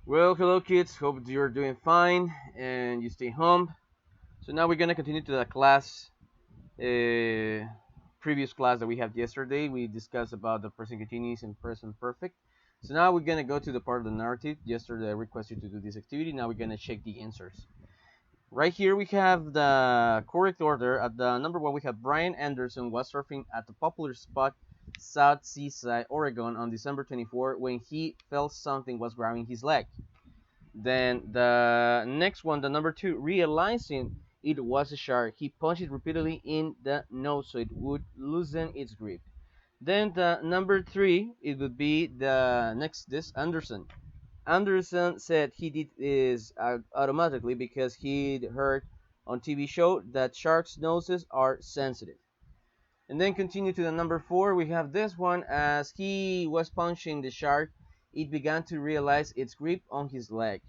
Well, hello kids. Hope you're doing fine and you stay home. So now we're gonna continue to the class, previous class that we had yesterday. We discussed about the present continuous and present perfect. So now we're gonna go to the part of the narrative. Yesterday I requested you to do this activity. Now we're gonna check the answers. Right here we have the correct order. At the number one, we have Brian Anderson was surfing at the popular spot South Seaside, Oregon on December 24 when he felt something was grabbing his leg. Then the next one, the number two, realizing it was a shark, he punched it repeatedly in the nose so it would loosen its grip. Then the number three, it would be the next, this Anderson. Anderson said he did this automatically because he'd heard on TV show that sharks' noses are sensitive. And then continue to the number four, we have this one. As he was punching the shark, it began to realize its grip on his leg.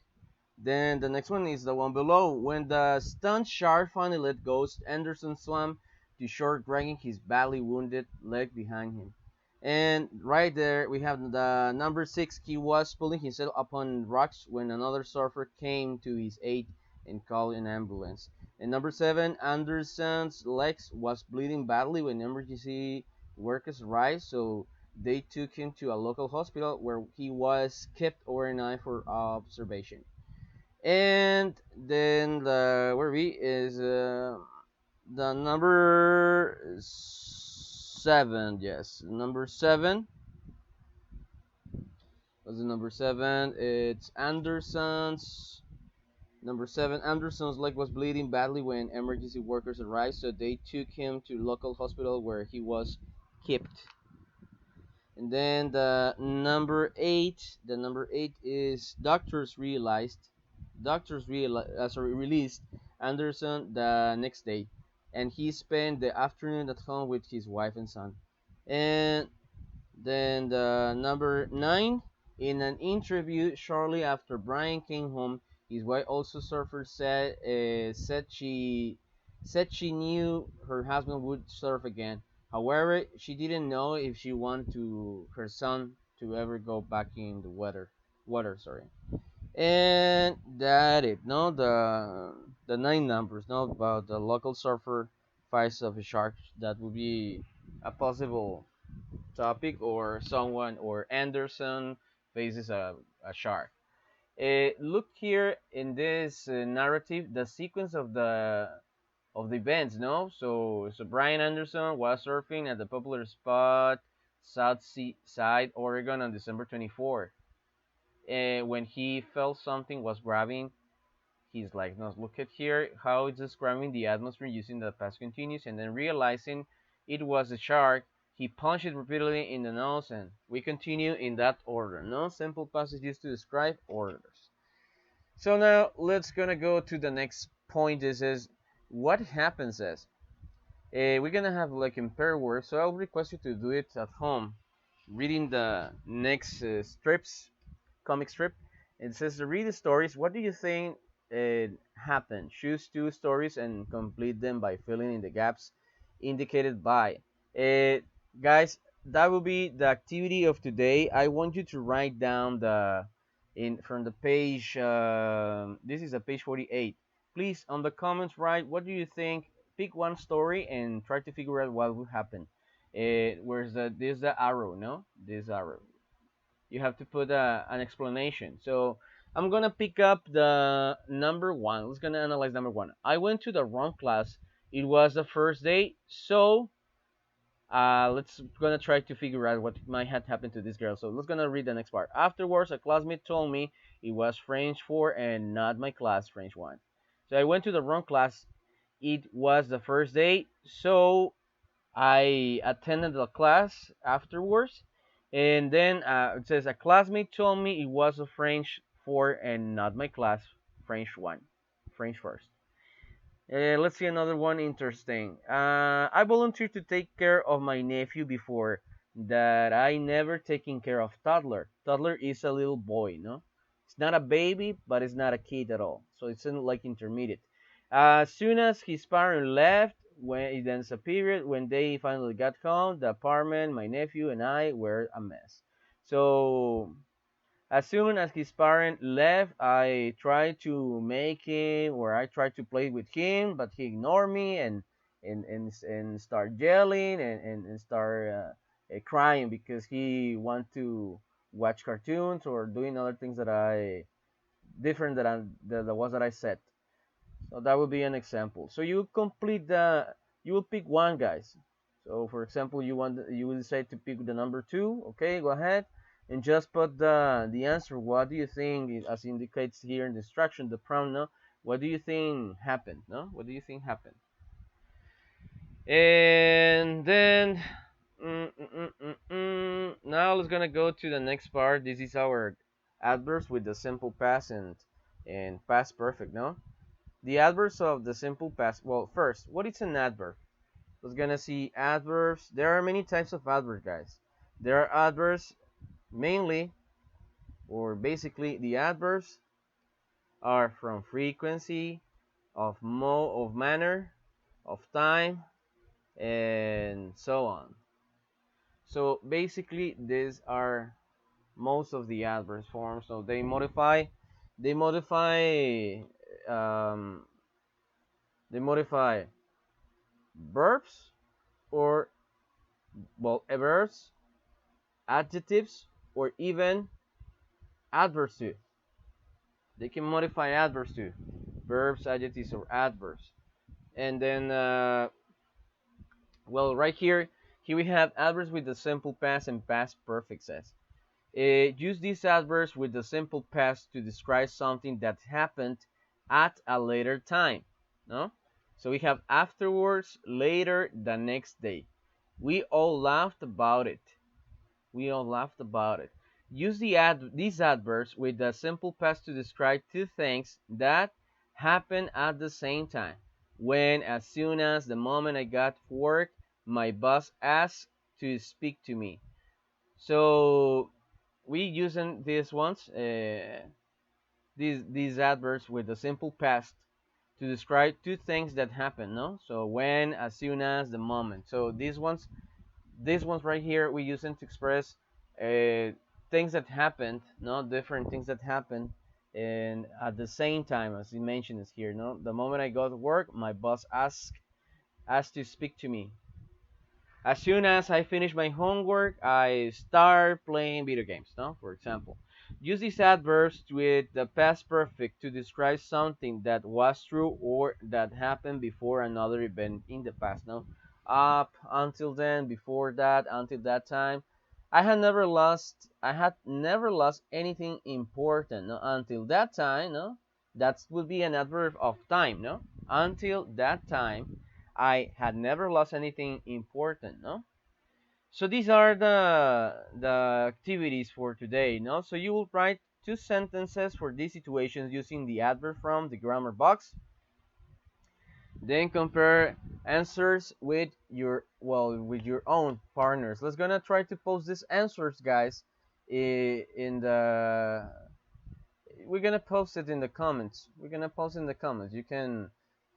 Then the next one is the one below. When the stunned shark finally let go, Anderson swam to shore, dragging his badly wounded leg behind him. And right there we have the number six. He was pulling himself upon rocks when another surfer came to his aid and called an ambulance. And number seven, Anderson's legs was bleeding badly when emergency workers arrived, so they took him to a local hospital where he was kept overnight for observation. And then the where we is the number seven. Yes, number seven was the number seven. It's Anderson's. Number seven, Anderson's leg was bleeding badly when emergency workers arrived, so they took him to local hospital where he was kept. And then the number eight is released Anderson the next day, and he spent the afternoon at home with his wife and son. And then the number nine, in an interview shortly after Brian came home, his wife, also surfer, said she knew her husband would surf again. However, she didn't know if she wanted her son to ever go back in the water. Sorry. And that it. No, the nine numbers. No, about the local surfer fights of a shark. That would be a possible topic, or someone, or Anderson faces a shark. Look here in this narrative, the sequence of the events. No, so Brian Anderson was surfing at the popular spot South Side, Oregon on December 24th, when he felt something was grabbing his leg. Now look at here how it's describing the atmosphere using the past continuous, and then realizing it was a shark, he punched it repeatedly in the nose, and we continue in that order. No simple passage used to describe orders. So now let's gonna go to the next point. This is what happens is we're gonna have like impaired words, so I'll request you to do it at home, reading the next strips, comic strip. It says to read the stories. What do you think happened? Choose two stories and complete them by filling in the gaps indicated by. Uh, Guys, that will be the activity of today. I want you to write down the in from the page. This is a page 48. Please, on the comments, write what do you think. Pick one story and try to figure out what will happen. Where's the this the arrow? No, this arrow. You have to put an explanation. So I'm gonna pick up the number one. Let's gonna analyze number one. I went to the wrong class. It was the first day, so let's gonna try to figure out what might have happened to this girl. So let's gonna read the next part. Afterwards, a classmate told me it was French 4 and not my class, French 1. So I went to the wrong class. It was the first day, so I attended the class afterwards, and then it says a classmate told me it was a French 4 and not my class, French 1, French first. Let's see another one interesting. I volunteered to take care of my nephew before that. I never taken care of toddler. Toddler is a little boy, no? It's not a baby, but it's not a kid at all. So it's in like intermediate. As soon as his parent left, when it ends a period, when they finally got home, the apartment, my nephew and I were a mess. So As soon as his parent left, I tried to make him, or I tried to play with him, but he ignored me and start yelling and start crying because he want to watch cartoons or doing other things that I different than the ones that I said. So that would be an example. So you complete the, you will pick one, guys. So for example, you will decide to pick the number two. Okay, go ahead and just put the answer. What do you think, as indicates here in the instruction, the prompt? No, what do you think happened? No, what do you think happened? And then now let's gonna go to the next part. This is our adverbs with the simple past and past perfect. No. The adverbs of the simple past. Well, first, what is an adverb? We're gonna see adverbs. There are many types of adverbs, guys. There are adverbs mainly, or basically, the adverbs are from frequency, of of manner, of time, and so on. So basically, these are most of the adverb forms. So they modify, um, they modify verbs or verbs, adjectives, or even adverbs too. They can modify adverbs too, verbs, adjectives, or adverbs. And then, right here we have adverbs with the simple past and past perfect says. Use these adverbs with the simple past to describe something that happened at a later time. No? So we have afterwards, later, the next day. We all laughed about it. We all laughed about it. Use these adverbs with the simple past to describe two things that happen at the same time. When, as soon as, the moment I got to work, my boss asked to speak to me. So we using these ones, these adverbs with the simple past to describe two things that happen. No, so when, as soon as, the moment. So these ones right here we use them to express things that happened, no, different things that happened, and at the same time, as he mentions here, no, the moment I got to work, my boss asked to speak to me. As soon as I finish my homework, I start playing video games, no, for example. Use these adverbs with the past perfect to describe something that was true or that happened before another event in the past, no. Up until then, before that, until that time, I had never lost anything important, no, until that time, no. That would be an adverb of time, no. Until that time, I had never lost anything important, no? So these are the activities for today, no? So you will write two sentences for these situations using the adverb from the grammar box. Then compare answers with your own partners. Let's gonna try to post these answers, guys, in the we're gonna post it in the comments. We're gonna post in the comments. You can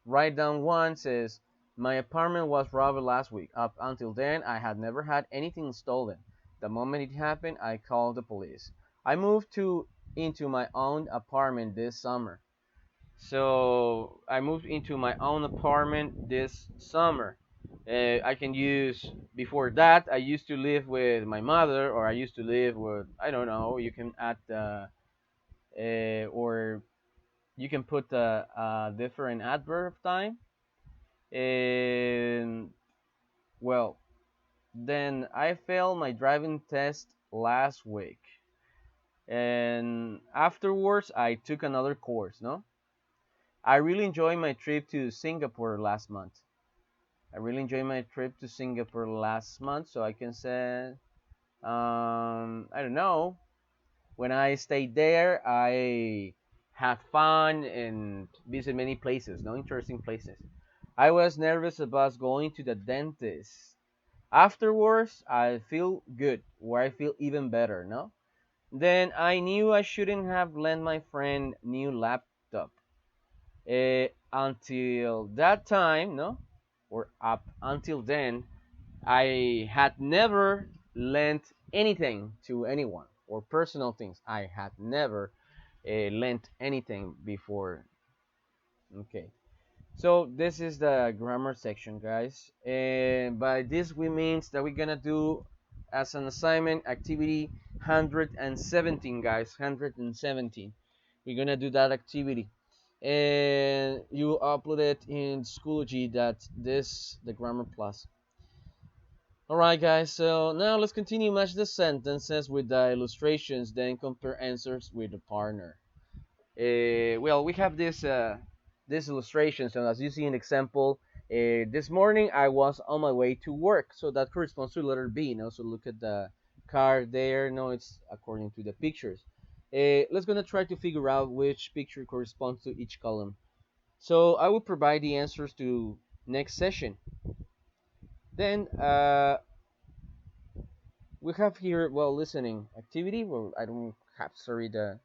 write down one says, my apartment was robbed last week. Up until then, I had never had anything stolen. The moment it happened, I called the police. I moved into my own apartment this summer. So I moved into my own apartment this summer. I can use before that. I used to live with my mother, or I used to live with, I don't know. You can add or you can put a different adverb time. And well, then I failed my driving test last week, and afterwards I took another course. No, I really enjoyed my trip to Singapore last month. I really enjoyed my trip to Singapore last month, so I can say, I don't know. When I stayed there, I had fun and visited many places, no, interesting places. I was nervous about going to the dentist. Afterwards, I feel good, or I feel even better, no? Then I knew I shouldn't have lent my friend new laptop. Until that time, no? Or up until then, I had never lent anything to anyone. or personal things. I had never lent anything before. Okay. So this is the grammar section, guys. And by this we means that we're gonna do as an assignment activity 117, guys. 117. We're gonna do that activity, and you upload it in Schoology. That this the grammar plus. All right, guys. So now let's continue match the sentences with the illustrations, then compare answers with the partner. Well, we have this illustration. So as you see in example, this morning I was on my way to work. So that corresponds to letter B. Now, so look at the car there. No, it's according to the pictures. Let's gonna try to figure out which picture corresponds to each column. So I will provide the answers to next session. Then we have here, well, listening activity. Well, I don't have, sorry, the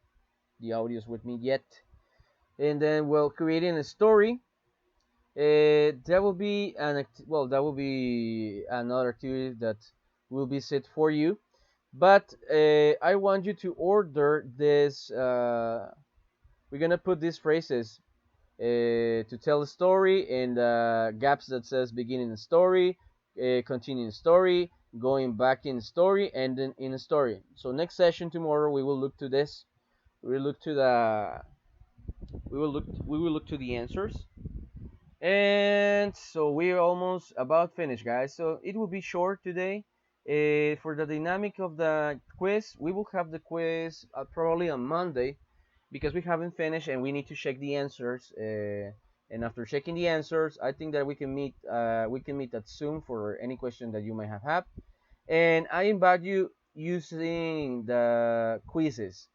audios with me yet. And then, well, creating a story. That will be that will be another activity that will be set for you. But I want you to order this. We're gonna put these phrases to tell a story, and gaps that says beginning the story, continuing the story, going back in the story, and then in the story. So next session tomorrow we will look to this. We will look to the. We will look to the answers. And so we're almost about finished, guys. So it will be short today. For the dynamic of the quiz, we will have the quiz probably on Monday because we haven't finished and we need to check the answers. And after checking the answers, I think that we can meet. We can meet at Zoom for any question that you might have had. And I invite you using the quizzes.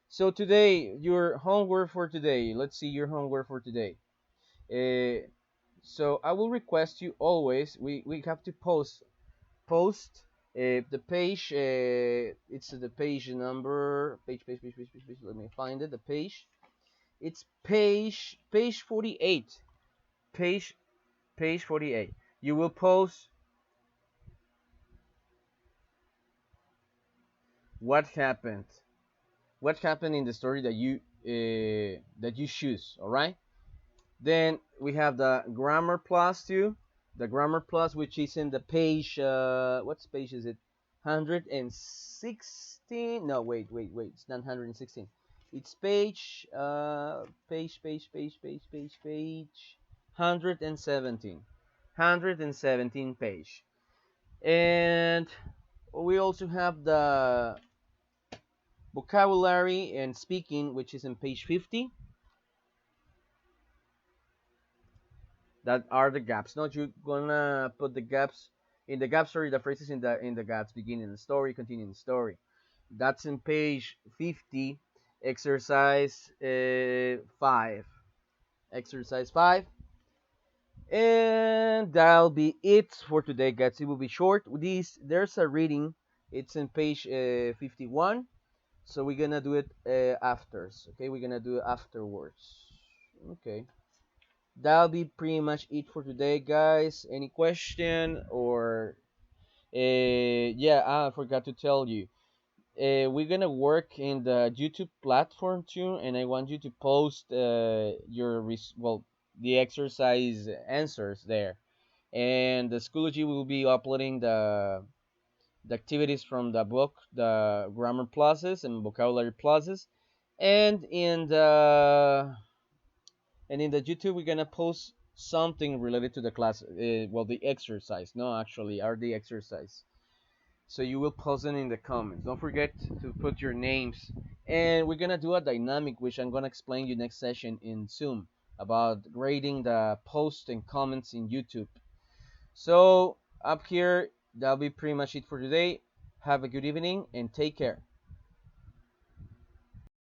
So today, your homework for today. Let's see your homework for today. Uh, so I will request you always. We have to post the page. It's the page number. Page. Let me find it. The page. It's page 48. Page page 48. You will post what happened. What happened in the story that you choose. All right. Then we have the grammar plus too. The grammar plus, which is in the page. What page is it? 116. No, wait. It's not 116. It's page 117. 117 page. And we also have the vocabulary and speaking, which is in page 50. That are the gaps. Not you gonna put the gaps in the gaps. Sorry, the phrases in the gaps, beginning the story, continuing the story. That's in page 50, exercise 5. Exercise 5. And that'll be it for today, guys. It will be short. There's a reading. It's in page 51. So we're gonna do it after. Okay, we're gonna do it afterwards. Okay. That'll be pretty much it for today, guys. Any question or yeah, I forgot to tell you. We're gonna work in the YouTube platform too, and I want you to post the exercise answers there. And the Schoology will be uploading the activities from the book, the grammar pluses and vocabulary pluses, and in the YouTube we're gonna post something related to the class. The exercise. No, actually, are the exercise. So you will post it in the comments. Don't forget to put your names. And we're gonna do a dynamic, which I'm gonna explain you next session in Zoom about grading the posts and comments in YouTube. So up here, that'll be pretty much it for today. Have a good evening and take care.